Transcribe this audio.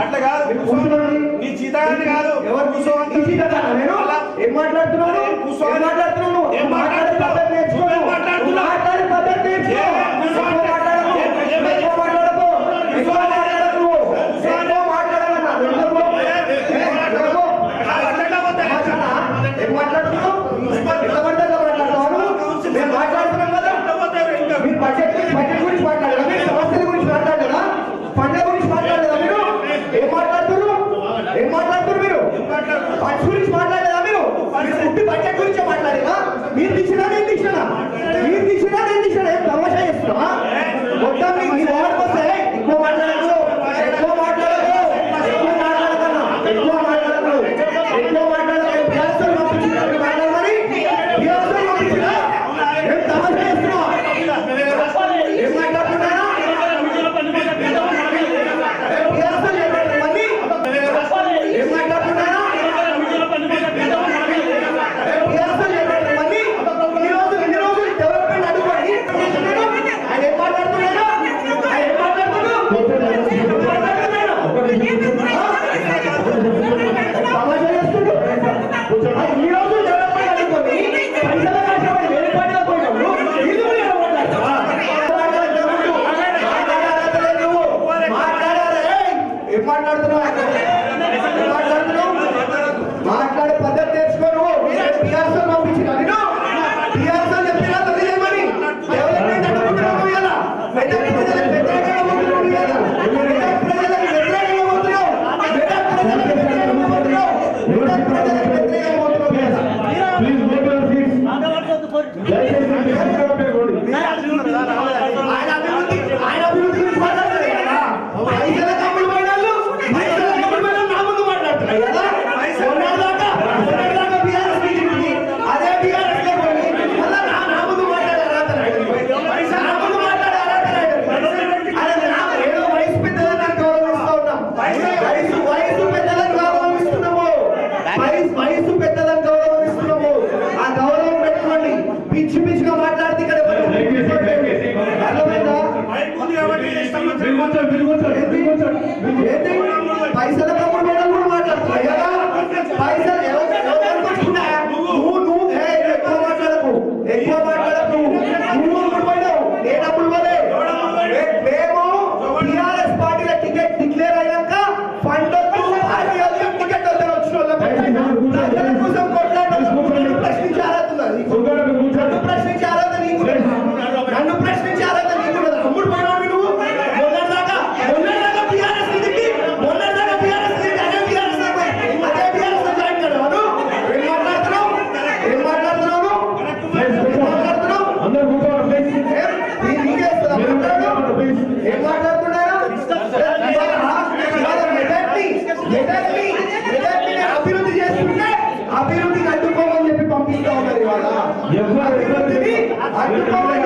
అట్లా కాదు, నీ జీతాన్ని కాదు. ఎవరు కూర్చోవాలి? ఏం మాట్లాడుతున్నావు? ఏం మాట్లాడే పద్ధతి నేర్చుకోరు. పైసల కమ్ముడు మేడం కూడా మాట్లాడుతున్నాయి కదా. పైసలు ఎక్కువ మాట్లాడకు నువ్వు పోయినావు. ఏ డబ్బులు పోలే. మేము టీఆర్ఎస్ పార్టీల టికెట్ డిక్లేర్ అయ్యాక ఫండ్ టికెట్ వద్ద వచ్చిన వాళ్ళ కోసం కొట్లాడు ప్రశ్నించారవుతుంది. ప్రశ్నించారవుతుంది నీకు, నన్ను ప్రశ్నించారవుతుంది నీకు. అమ్ముడు పోయినావు నువ్వు. అభివృద్ధిని అడ్డుకోమని చెప్పి పంపిస్తా ఉన్నారు. ఇవాళ అడ్డుకోమని